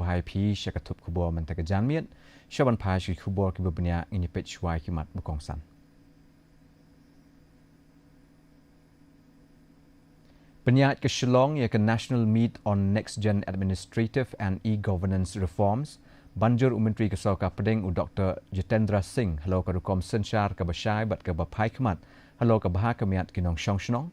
hai pi syakatup kubur mentaka janmiat syaban pai syik kubur ki berbenya ini pechwai kimat bukongsan. Penyaat ke Shillong ia ke National Meet on Next Gen Administrative and E-Governance Reforms banjur Menteri Kesoka Pedeng Dr. Jitendra Singh halo ke rukom sensyar ke Basyai bat ke Bapai Kemat halo ke Bahar Kemiat Kinong Syong Shnong.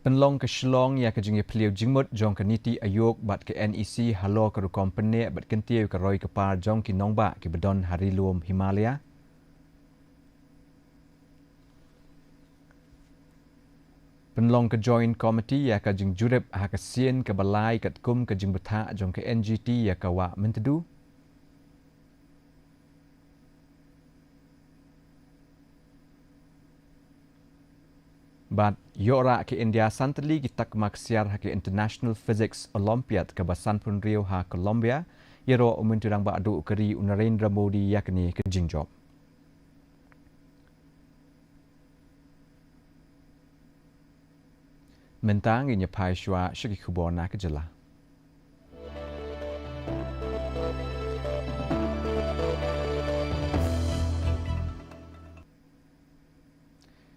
Penlong ke Shillong ia ke jingi peliu jingmut jong ke Niti Ayok bat ke NEC halo ke rukom penek bat kentiu ke roi kepar jong ki nongba ke bedon hari luom Himalaya. Penlong ke Joint Committee ia ke jing jurep ha ke sien ke balai kat kum ke jing betha jong ke NGT ia ke wak mentedu. Bat yora ke India santali kita kemaksiar ke International Physics Olympiad ke Basan Pun Rio ha Colombia yero umenturang ba adu keri Narendra Modi yakni ke jingjob. Mentang inya pai shwa syaki kubona ke jela.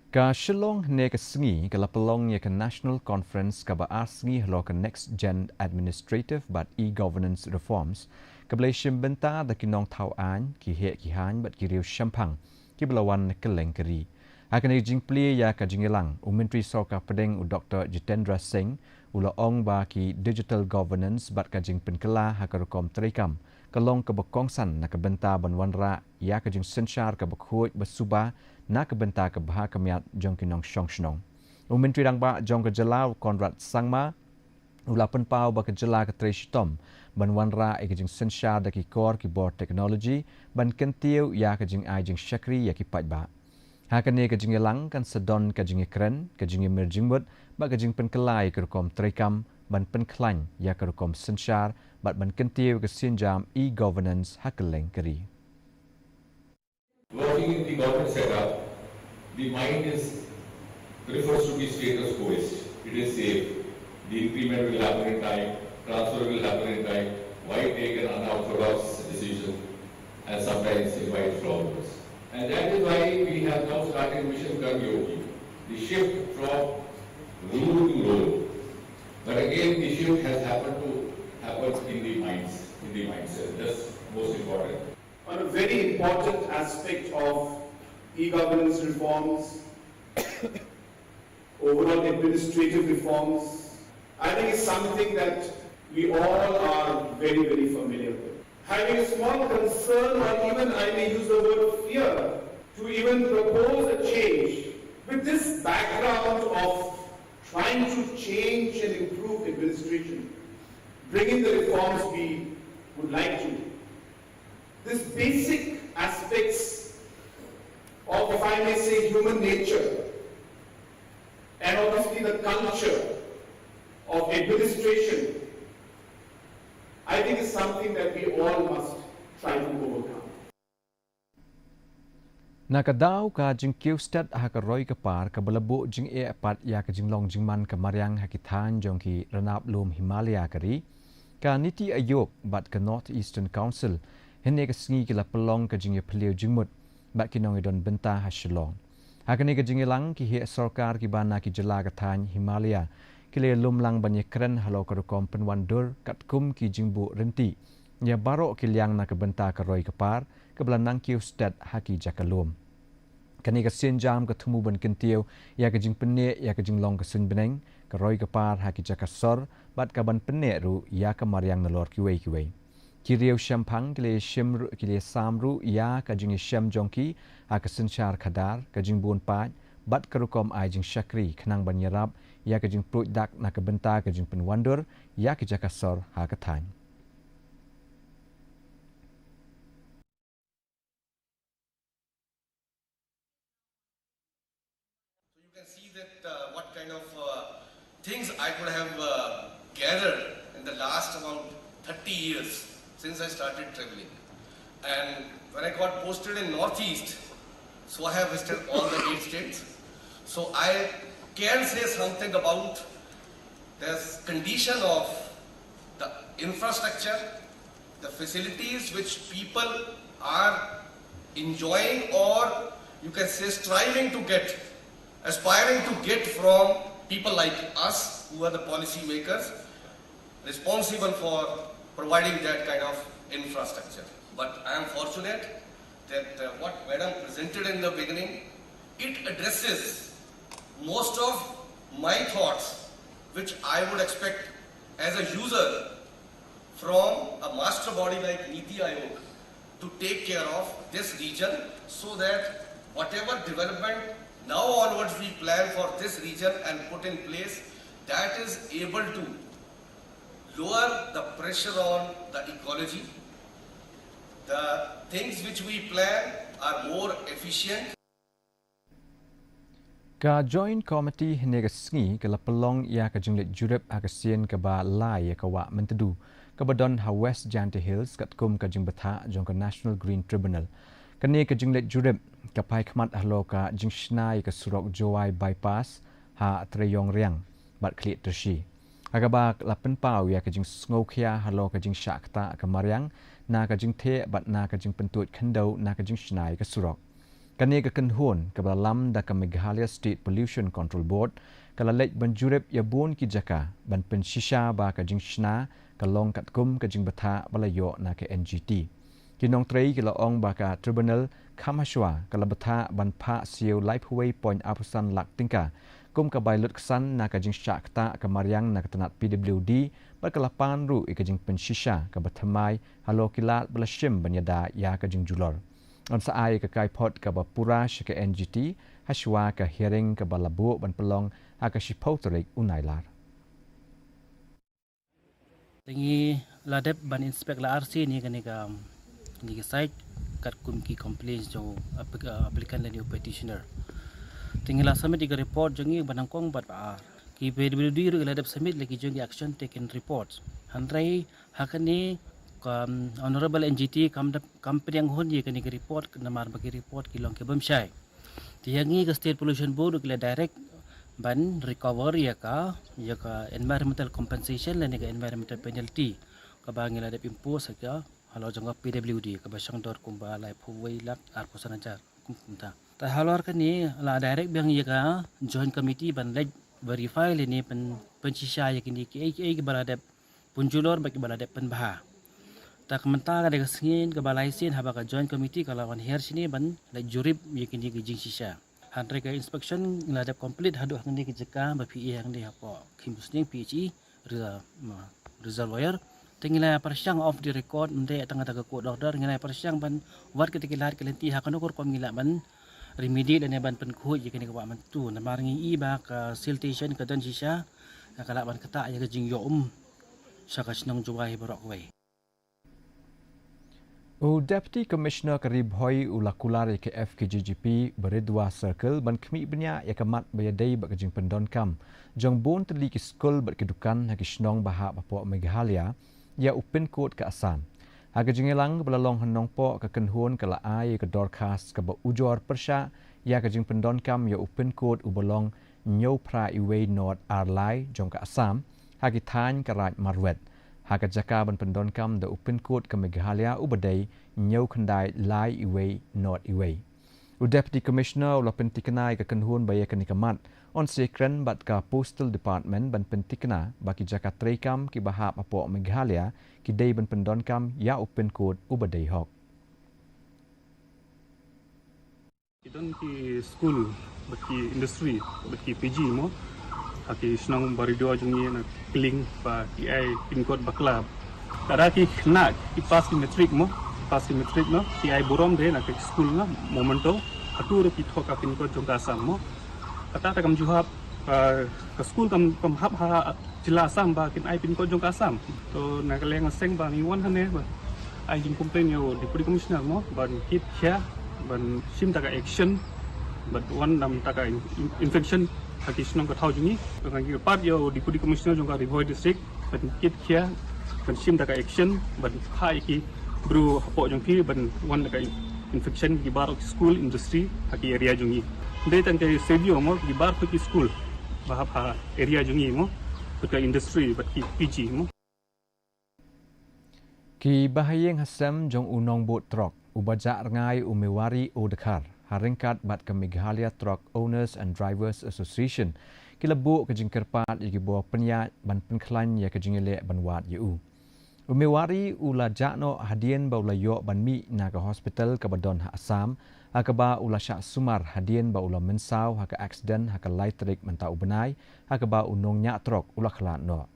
Ka Shillong ne ke sengi ke lapelong ye ke National Conference ka ba sengi halo ke Next Gen Administrative but E-Governance Reforms ke Malaysia benta da kinong tau an ki he ki han bat ki riu syampang ki belawan ke lengkeri. Akan jing pli ya ka jingilang Menteri Soka Pedeng Dr. Jitendra Singh ula ong ba ki Digital Governance bat ka jing penkela ha ka rukom terikam kalong ke bekongsan na ke benta banwanra ya ka jing sensyar ke bekhuj besuba na ke benta ke Bahar Kemiat jong kinong syong shnong. Menteri rang ba jong ke jelau Konrad Sangma ula penpau ba ke jela ke Treshitom banwanra e ke jing sensyar da ki kor ki bor teknologi ban kentiu ya ke jing ai jing syakri ya ki pajba. Hakane ke jing lang kan sedon ke jing keren ke jing merjingbut ba ke jing penkelai ke rukom terikam ban penklan ya ke rukom sensyar bat ban kentiu ke sinjam e-governance hakeleng keri. Working in the government setup, the mind prefers to be status quo-ist. It is safe. The increment will happen in time, transfer will happen in time. Why take an unorthodox decision and sometimes invite problems? And that is why we have now started Mission Karmyogi, the shift from rule to role. But again, the shift has happen in the mindset. That's most important. On a very important aspect of e-governance reforms, overall administrative reforms, I think it's something that we all are very, very familiar with. Having a small concern, or even I may use the word fear, to even propose a change with this background of trying to change and improve administration, bringing the reforms we would like to. These basic aspects of, if I may say, human nature, and obviously the culture of administration, I think is something that we all must try to overcome. Nakadaw ka jing kiustad ha ka roy ka par ka balabu jing e apat ya ka jing long jing man ka maryang hakitan jong ki ranap lum Himalaya kari ka Niti Ayok bat ka North Eastern Council hene ka sengi ki la pelong ka jing e peliu jingmut bat ki nong idon benta ha Shillong. Ha ka ne ka jing lang ki he sarkar ki bana ki jela ka tan Himalaya ki le lum lang banye keren halo ka rukom penwandur kat kum ki jingbu renti nya baro ki liang na ka benta ka roy ka par ke belanang kiustad haki jakalum. Kani ka sinjam ka tumu ban kentiu ya ka jing pene ya ka jing long ka sun beneng ka roy ka par haki jakasor bat ka ban pene ru ya ka maryang nalor kiwei. Kiriu syampang kile shimru kile samru ya ka jing syam jongki ha ka sinchar khadar ka jing bun pat bat ka rukom ai jing syakri khnang ban yarab ya ka jing prut dak na ka benta ka jing penwandur ya ka jakasor ha ka tan. See that what kind of things I could have gathered in the last about 30 years since I started traveling. And when I got posted in Northeast, so I have visited all the 8 states. So I can say something about the condition of the infrastructure, the facilities which people are enjoying, or you can say striving to get, aspiring to get from people like us who are the policy makers responsible for providing that kind of infrastructure. But I am fortunate that what Madam presented in the beginning, it addresses most of my thoughts which I would expect as a user from a master body like Niti Aayog to take care of this region, so that whatever development now onwards we plan for this region and put in place, that is able to lower the pressure on the ecology. The things which we plan are more efficient. Ka Joint Committee negasngi kala pelong ya ka jinglet jurep akasien ka ba lai ka wa mentedu ka badon ha West Jante Hills kat kum ka jing betha jong ka National Green Tribunal. Kani ka jinglet jurep ka pai khmat halo ka jing shnai ka surok Joai bypass ha treyong riang bat klit tersi. Aga ba la pen pau ya ka jing sngokhia halo ka jing shakta ka mariang na ka jing the bat na ka jing pentut khandau na ka jing shnai ka surok. Kani ka kenhun ka balam da ka Meghalaya State Pollution Control Board kala lek ban jurep ya bun ki jaka ban pen shisha ba ka jing shna ka long kat kum ka jing betha balayo na ka NGT. Kinong trei kila ong ba ka tribunal khamashwa kala betha ban pha siu life way point apusan lak tingka kum ka bailut ksan na ka jing shakta ka mariang na ka tanat PWD ba kala pan ru ka jing pen shisha ka bethamai halo kilat balashim banyada ya ka jing julor. On saay ka kai pot ka ba pura ka NGT haswa ka hearing ka balabu ban pelong aka shipauterik unailar. Tingi ladep ban inspect la RC ni ka site kat kum ki complaints jo applicant la new petitioner. Tingi la submit ka report jongi banangkong bat ba ki PWD ru ladep submit lagi jongi action taken reports. Handrai hakani honorable NGT company yang hun ye kani report namar bagi report kilong ke bamshai tiangi ke state pollution board ke direct ban recover ya ka environmental compensation la ni environmental penalty ka bangila de impose ka halo jangka PWD ka basang dor kumba lai phuwei lak ar posanajar kumta ta halor kani la direct bang ye ka joint committee ban leg verify le ni pensisha ye kini ke baladep punjulor bagi baladep penbah tak mentara dekat singin ke balai sin haba ka joint committee kalau wan her sini ban la jurib yakini ke jing sisa hantre ka inspection ngadap complete hadu hangni ke jeka ba PE hangni apa khimusning PHE reservoir tingila persyang off the record mende tengah taga court order ngilai persyang ban wat ketika lahar kelenti hakano kor kom ngila ban remedy dan ban penku yakini ke wa mantu namar ngi ba ka siltation ka dan sisa kala ban kata ya ke jing yo saka snong juai borok wei. Deputy Commissioner Karibhoi Ulakulari ke FKGGP beredua circle ban kemi benya ya kemat bayadai bak kejing pendon kam jong bon terli ki skul bat kedukan haki snong bahak Papua Meghalaya ya open court ke Assam. Haki jingelang belalong henong po ke kenhun ke laai ke dorkas ke ba ujor persya ya kejing pendon kam ya open court ubolong nyau pra iway north arlai jong ke Assam haki than ke raj marwet. Hakat jaka ban pendon kam da open court ke Meghalaya ubadai nyau khandai lai iway not iway. Deputy Commissioner ula pentikanai ke kenhun baya kanikamat on sekren bat ka Postal Department ban pentikana baki jaka trekam ki bahap Papua Meghalaya ki dai ban pendon kam ya open court ubadai hok. Kita ki school baki industry baki PG mo aki senang barido jungi na kling pa ki ai pin code bakla kada ki nak ki pass metric mo ki ai borom de na ke school na momento atur ki thoka pin code jong Assam mo kata ta kam juhap ka school kam hap ha jila Assam ba kin ai pin code jong Assam to na kaleng seng ba ni wan hane ba ai jing complain yo deputy commissioner mo ban kit kya ban sim ta ka action but one nam ta ka infection haki senang ka thau jungi kan ki part yo deputy commissioner jong ka Rivoi district ban kit kya ban sim ta ka action ban khai ki bru hapo jong ki ban one ta ka infection ki barok school industry haki area jungi Dia tangkai studio mo di bar pergi school. Bahap area jungi mo. Pergi industri, pergi PG mo. Ki bahayeng hasam jong unong bot trok ubajak rangai umewari odekar haringkat bat ke Meghalaya Truck Owners and Drivers Association kilebu ke jingkerpat yagi bawa penyat ban penklan ya ke jingile banwat yu umewari ula jakno hadien ba ula yok ban mi na ke hospital ke badon ha Assam hakaba ula syak sumar hadien ba ula mensau haka accident haka laitrik mentau benai hakaba unong nyak trok ula khalat no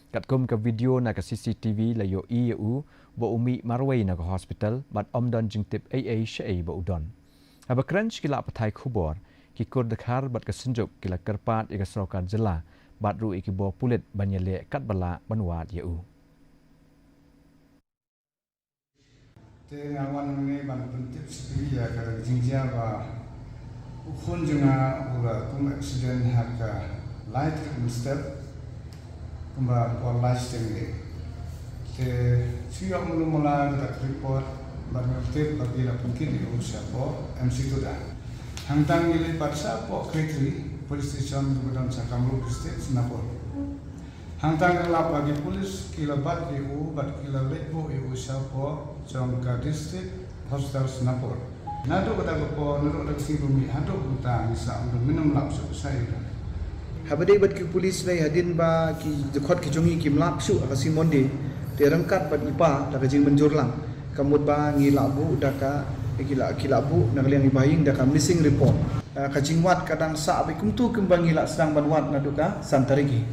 Katkum ke video na ke CCTV la yo EU bo umi marway na ke hospital bat omdon jingtip AA syai bo udon. Aba crunch kila patai khubor ki kur dekhar bat ke senjuk kila kerpat ika srokan jela bat ru iki bo pulit banyele kat bala banwat EU. Te ngawan ngai ban pentip sepi ya kara jingjia ba ukhun jenga ura kum accident haka light mistake kumba online stingli te siyo mulumula kita report barngaptip bagi la mungkin di usapo MC tu dah hangtang gili paksa po kritri police station kemudian Sakamru district Singapore hangtang gelap bagi polis kila bat EU bat kila lepo EU usapo Jongka district hospital Singapore nado kata ko nado dak si bumi hado utang bisa untuk minum lapsu saya Habade bat ki polis lai hadin ba ki dekhot ki jongi ki mlap su akasi monde te rangkat bat ipa da jing menjurlang kamut ba ngi labu daka kila bu na kaliang ibaying daka missing report ka jingwat kadang sa abi kumtu kembangi la sedang banwat na duka santarigi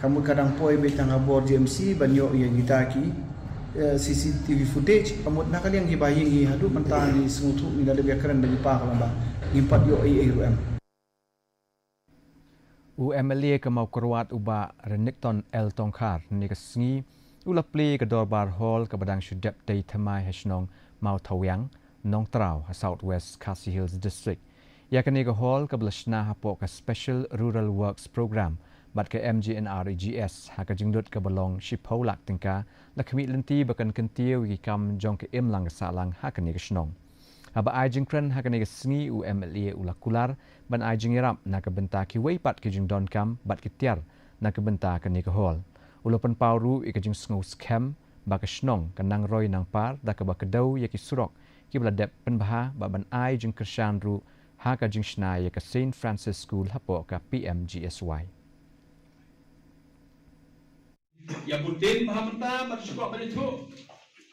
kamut kadang poi betang abor GMC banyo yang gitaki CCTV footage kamut na kaliang ibaying hadu mentang ni sengutu ni lebih keren bagi pa kalamba ngimpat yo ARM UMLA ke mau keruat uba Renikton El Tongkar ni ke sengi ula pli ke dorbar hall ke badang syudep day temai hasnong mau tawyang nong trau South West KHASI Hills District ya ke ni ke hall ke belasna hapo ke Special Rural Works Program bat ke MGNREGS ha ke jingdut ke belong shipolak tingka la kemi lenti bakan kentiu ki kam jong ke imlang ke salang ha ke ni ke snong Aba ajing kren hakane ke sengi UMLA ula kular ban ajing irap na ke benta ki weipat ke jing don kam bat ki tiar na ke benta ke ni ke hol. Ula pen pauru i ke jing sengu scam ba ke snong ke nang roy nang par da ke ba ke dau ye ki surok ki bla dep pen baha ba ban ajing kershan ru ha ke jing shna ye ke St Francis School hapo ka PMGSY. Ya putin baha menta ba syukok ba itu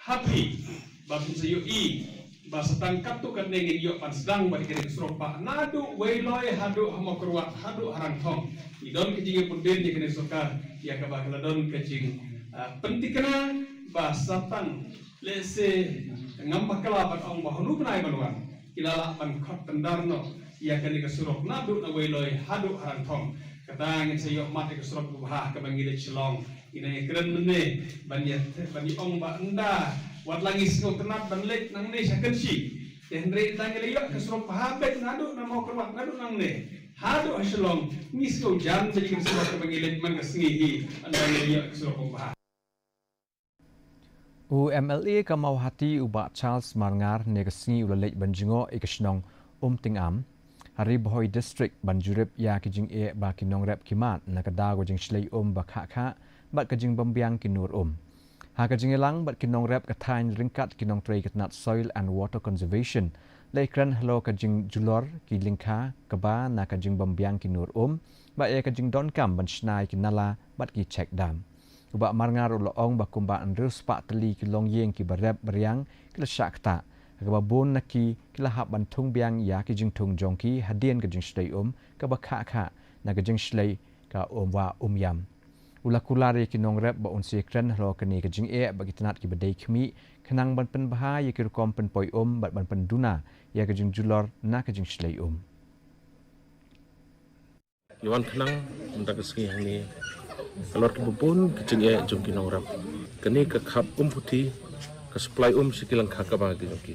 happy ba sayu i Basa tangkap tu kan dengan iyo pan sedang bagi kena keseropa nadu wailoi hadu hama keruat hadu harang thong idon kejing pundin di kena sokar ya kabah ladon kejing penting kena basa tang lese ngambak kelabat ong bahunu benai banuan kilala pan khot tendarno ya kena keserop nadu na wailoi hadu harang thong katang sayo mat keserop bah kabangile chelong ina keren mene bani ong ba enda wat lagi snow tenat ban lek nang ne saken si henry tangel yo keserop habet nadu na mau kerwat nadu nang ne hadu haslong ni snow jan jadi keserop kebangilet man kesngihi anda yo keserop bah UMLA ka mau hati uba Charles Marngar ne kesngi ulalek banjingo ikasnong tingam hari bohoi district banjurip ya kijing e ba kinong rep kimat na kadago jing shlei ba kha bat kajing bambiang kinur Ha kajing elang bat kinong rep katain ringkat kinong tray katnat soil and water conservation. Laikran halo kajing julor ki lingka kaba na kajing bambiang kinur bat e kajing donkam ban shnai kinala bat ki check dam. Uba marngar ulo ong bakumba andrus pak teli kilong yeng ki barep beriang kila syakta. Kaba bon naki kila hap bantung biang ya kajing tung jongki hadien kajing shlei kaba kha na kajing shlei ka wa yam. Ula kulari kinong rep ba unsi kren hlo kani ke jing e bagi tenat ki badai khmi khenang ban pen baha ye ki kom pen poi bat ban pen duna ya ke jing julor na ke jing shlei Yawan khenang unta ke ski hani kalor ki bubun ke jing e jung kinong rep kani ke khap puti ke supply sikilang kha ka ba ki joki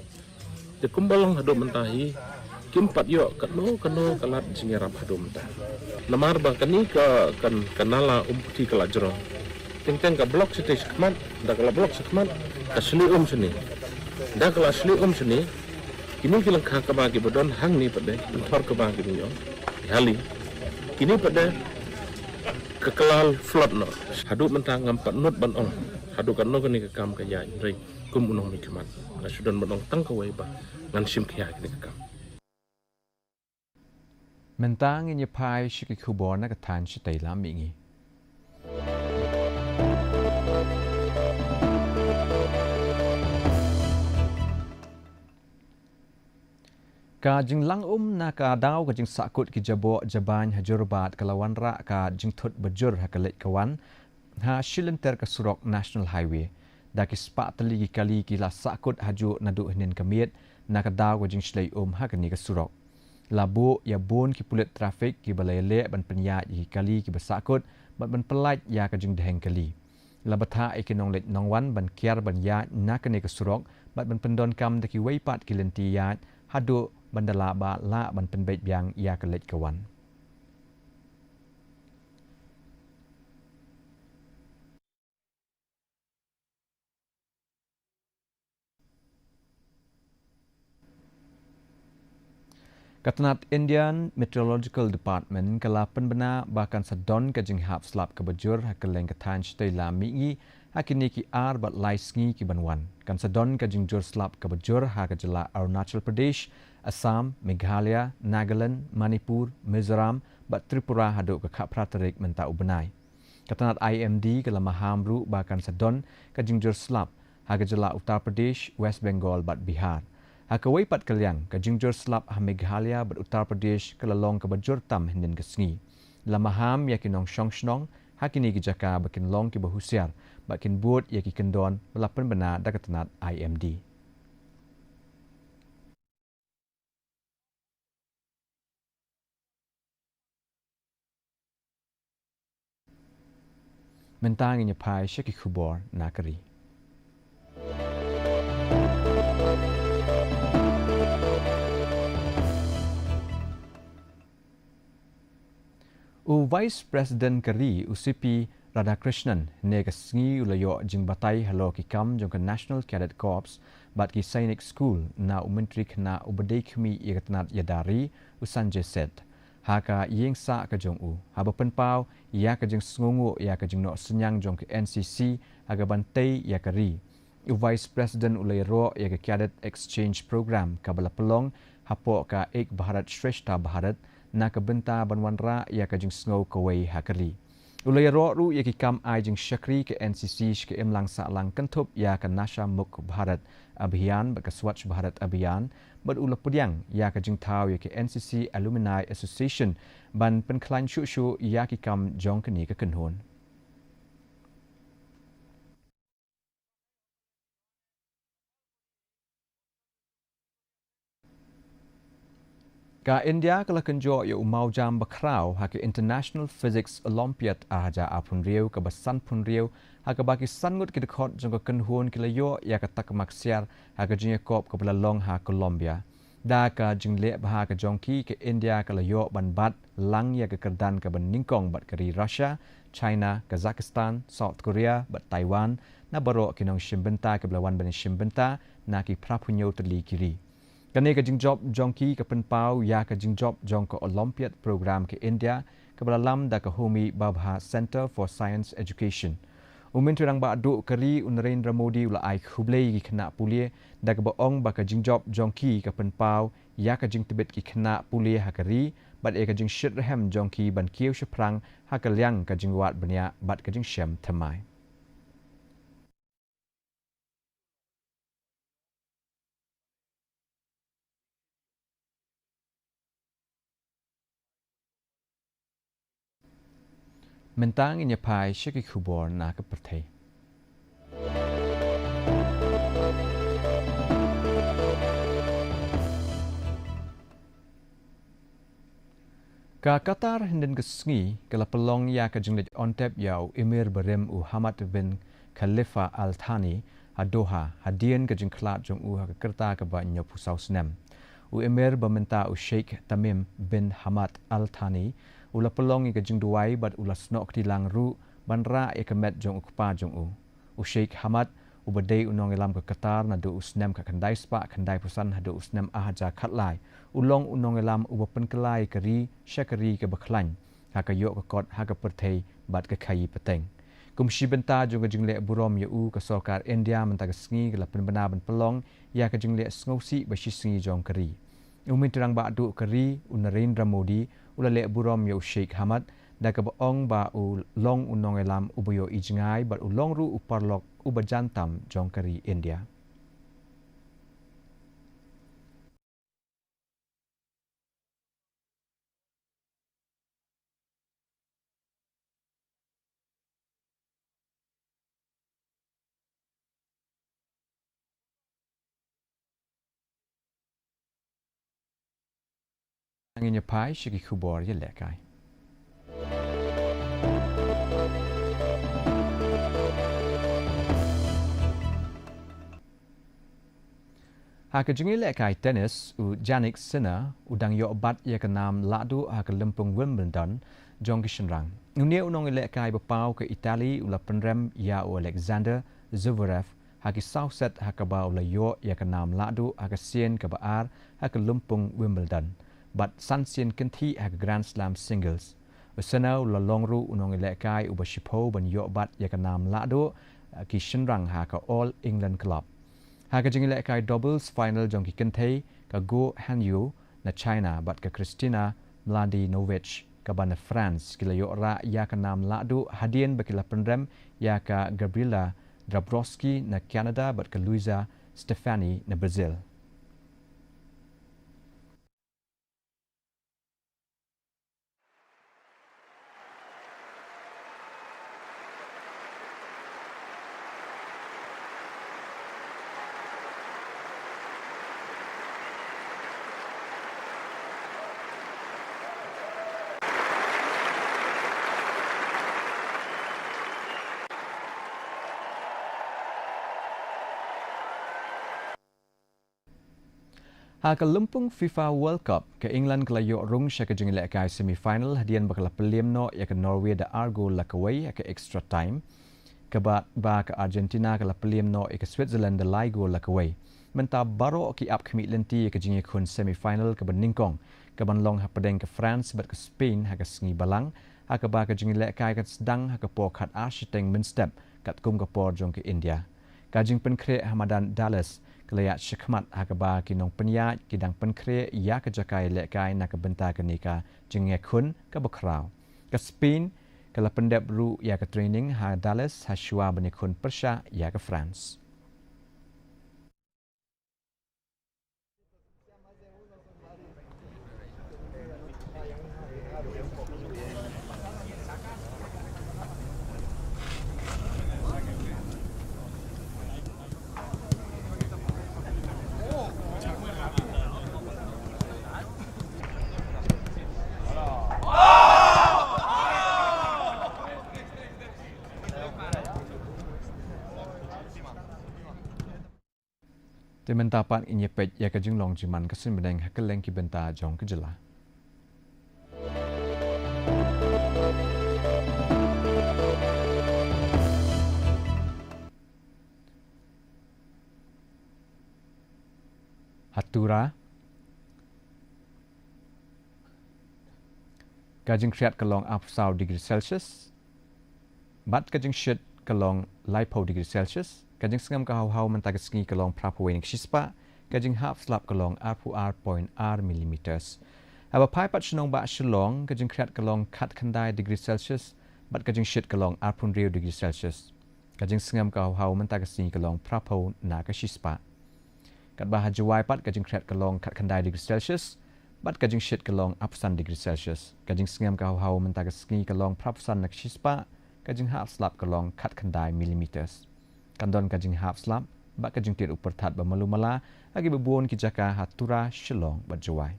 de kumbalong hado mentahi kimpat yo kano kalat jing rap hado mentah namar ba kani ka kanala puti kala jero teng ka blok site sekmat da kala blok sekmat asli sini da kala asli sini Kini kilang kha ka bagi bodon hang ni pada thor ka bagi ni yo. Hali. Kini pada kekelal flood no. Hadu mentang ngam patnut ban on. Hadu kan no kini ka kam ka ya rei kum unong mi kemat. Na sudan bodong tang ka wei ba ngan sim khia kini ka kam. Mentang in your pie shiki kubor na katan shitay lamingi. Ka jing lang na ka daw ka jing sakut ki jabo jaban hajurbat kalawan ra ka jing thut bajur ha kalit kawan ha shilenter ka surok National Highway da ki spa tali kali ki la sakut haju nadu hinin kamiet na ka daw ka jing shlai ha kani ka surok labu ya bon ki pulit trafik ki balai le ban penya ki kali ki basakut ban pelaj ya ka jing deheng kali labatha ikinong let nongwan ban kiar ban ya na kani ka surok ban pendon kam de ki weipat ki lenti ya hadu bandala ba la ban penbait biang ya ka let kawan Katanat Indian Meteorological Department kala penbena bahkan sedon ke jing hap slap ke bajur hakeleng katan shtay la mingi hakini ki ar bat laisngi ki banwan kan sedon ke jing jur slap ke bajur ha ke jela Arunachal Pradesh, Assam, Meghalaya, Nagaland, Manipur, Mizoram bat Tripura hadu ke khap pratarik menta ubenai. Katanat IMD kala mahamru bahkan sedon ke jing jur slap ha ke jela Uttar Pradesh, West Bengal bat Bihar. Hakawai pat kalyang ka jingjur slap ha Meghalaya bat Uttar Pradesh kalalong ka bajur tam hindin kesngi. Lamaham yakinong syongshnong hakini ki jaka bakin long ki bahusiar bakin buat yaki kendon melapan bena dakatanat IMD. Mentang inya pai syaki khubor nakari. Vice President Kari UCP Radhakrishnan ne kasngi ulayo jingbatai halo ki kam jong National Cadet Corps bat ki Sainik School na umentri kena ubadai khmi yagatnat yadari usanje set haka yeng sa ka jong u haba penpau ya ka jing sngungu ya ka jing no senyang jong ke NCC aga bantai ya kari Vice President ulayro ya ka Cadet Exchange Program kabala pelong hapo ka ek Bharat Shrestha Bharat na kabenta banwanra ya ka jing snow kawai hakali ulay ro ru ya ki kam ai jing shakri ke NCC ke emlang sa lang kantup ya ka nasha muk Bharat abhiyan ba ka swachh Bharat abhiyan bad ula pudyang ya ka jing thau ya ke NCC Alumni Association ban penklan shu shu ya ki kam jong kani ka kanhon Ka India kala kenjo ya umau jam bakrau haki International Physics Olympiad ahaja apun riau ka basan pun riau haka baki sangut ki dekhot jong ka kenhuan ki layo ya ka tak maksiar haka jinya kop ka belalong ha Colombia da ka jingle bah ka jongki ke India ka layo ban bat lang ya ka kerdan ka ban ningkong bat kari Russia, China, Kazakhstan, South Korea bat Taiwan na baro kinong shimbenta ka belawan ban shimbenta na ki prapunyo teli kiri Kani ka jingjob jongki ka penpau ya ka jingjob jong ka Olympiad program ke India ka balalam da ka Homi Babha Center for Science Education. Umin turang ba adu kari Narendra Modi ula ai khublei ki khna pulie da ka baong ba ka jingjob jongki ka penpau ya ka jing tibet ki khna pulie ha kari bat e ka jing shitrhem jongki ban kieu shaprang ha ka lyang ka jingwat bania bat ka jing shem thamai. Mentang inya pai syaki khubor na ka perthai. Ka Qatar hinden kesngi kala pelong ya ka jinglet ontep yau Emir Barem Hamad bin Khalifa Al Thani ha Doha hadian ka jingklat jong ha ka kerta ka ba nyo pusau snem. Emir berminta Sheikh Tamim bin Hamad Al Thani ula pelong ika jing duai bat ula snok di lang ru banra ika met jong ukpa jong Sheikh Hamad ubadai unong elam ke Qatar na do usnem ka kandai spa kandai pusan hado usnem ahaja khatlai ulong unong elam ubapen kelai keri syakari ke baklan haka yok ke kot haka perthei bat ke khayi peteng kumshi benta juga jingle burom yu ke sarkar India mentag sngi ke lapen bena ben pelong ya ke jingle sngosi bashi sngi jong keri umin terang ba du keri Narendra Modi ulale burom yu Sheikh Hamad da ke baong ba ulong unong elam uboyo ijngai bat ulong ru uparlok ubajantam jong keri India. Angin pai shiki khubor ye lekai. Haka jingi lekai tenis u Jannik Sinner udang yo bat ye kenam ladu haka lempung Wimbledon jong kishenrang. Unia unong lekai bepau ke Itali ula penrem ya u Alexander Zverev haki south set haka ba ula yo ye kenam ladu haka sien ke baar haka lempung Wimbledon. But Sansien Kenti hak Grand Slam singles. Usana ula longru unong lekai uba shipo ban yo bat ye kenam ladu ki shenrang haka All England Club. Haka jingi lekai doubles final jong ki Kenti ka Go Hanyu na China bat ka Kristina Mladenovic ka ban France kila yo ra ya kenam ladu hadien bakila penrem ya ka Gabriela Dabrowski na Canada bat ka Luisa Stefani na Brazil. Haka lumpung FIFA World Cup ke England kelayo rung syaka jingi lekai semifinal hadian bakal pelim no ya ke Norway da Argo lakawai ke extra time ke ba ke Argentina kala pelim no ke Switzerland da Ligo lakawai menta baro ki ap khmi lenti ke jingi khun semifinal ke beningkong ke ban long hapadeng ke France bat ke Spain haka sngi balang haka ba ke jingi lekai ke sedang haka po khat architect min step kat kum ke por jong ke India kajing penkre Hamadan Dallas kelaya syakmat hakaba kinong penyat kidang penkre ya kejakai lekai nak benta kenika jengye khun ke bakrau ke Spain kala pendep ru ya ke training ha Dallas ha shua bani khun Persha ya ke France. Tementapan inyepet ya kajing long jiman kesin bedeng hakeleng ki benta jong kejela. Hatura kajing kriat kelong apsau degree Celsius bat kajing shit kelong lipo degree Celsius kajing sengam ka hau mentag sengi kelong prapuwen ksispa kajing hap slap kelong r.r millimeters aba pai pat shnong ba shlong kajing kriat kelong khat khandai degree Celsius bat kajing shit kelong r.rio degree Celsius kajing sengam ka hau mentag sengi kelong prapu na ksispa kat bah jawai pat kajing kriat kelong khat khandai degree Celsius bat kajing shit kelong apsan degree Celsius kajing sengam ka hau mentag sengi kelong prapusan na ksispa kajing hap slap kelong khat khandai millimeters kandon kajing hap slap bak kajing tir upar that ba malumala agi bebuon ki jaka hatura shlong bat jawai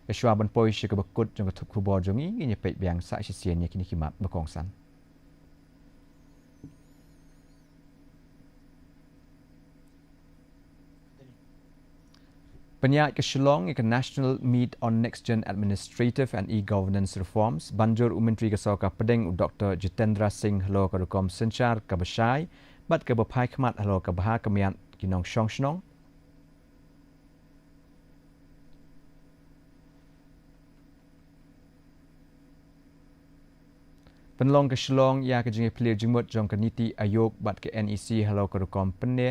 Yeshua ban poi shi ke bakut jong thup khubor jongi ngi pe biang sa shi sien ye kini kimat bakongsan Penyat ke Shillong ke National Meet on Next Gen Administrative and E-Governance Reforms banjur Menteri Kesoka Pedeng Dr. Jitendra Singh Lo Karukom Senchar Kabashai บัดกระบพายขมัดฮัลโหลกระบหากระเมียนกินน้องช่องชน้องเป็นลองกระชลองยากระจึงเพลียจึงหมดจงกันนิติอายกบัดกระ NEC ฮัลโหลกระกอมเป็นเน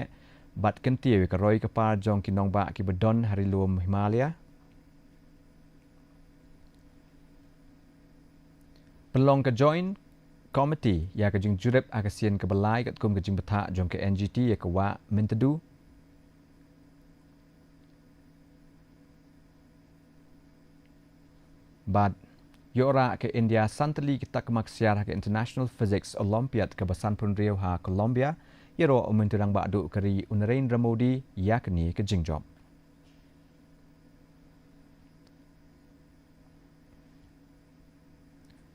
บัดกันเตียวกระรอยกระปาจงกินน้องบะกิบดอนฮาริลวมฮิมาลายาเป็นลองกระ join committee ยากระจึงจุดเร็บอากาเซียนกระบลายกับกรมกระจึงปะทะจงกระ NGT ยากระว่ามินตดูบัดยอระke India santali kita kemaksiar ke International Physics Olympiad ke Basan Punriau ha Colombia yero umenturang ba'du keri Narendra Modi yakni ke jingjob.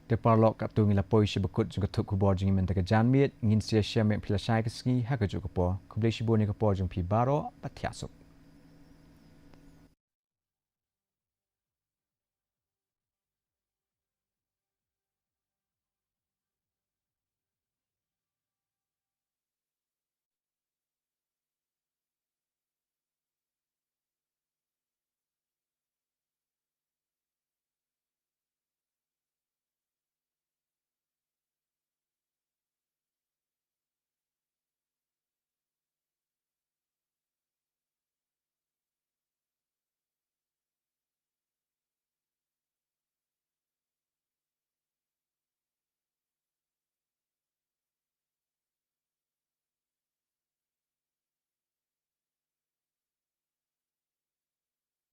Te parlok kat tu ngila poi shibukut jung katuk kubor jing menta ke janmiet ngin sia sia me pilasai ke sngi ha ke jukapo kublei shiboni ke por jung pi baro patiasuk.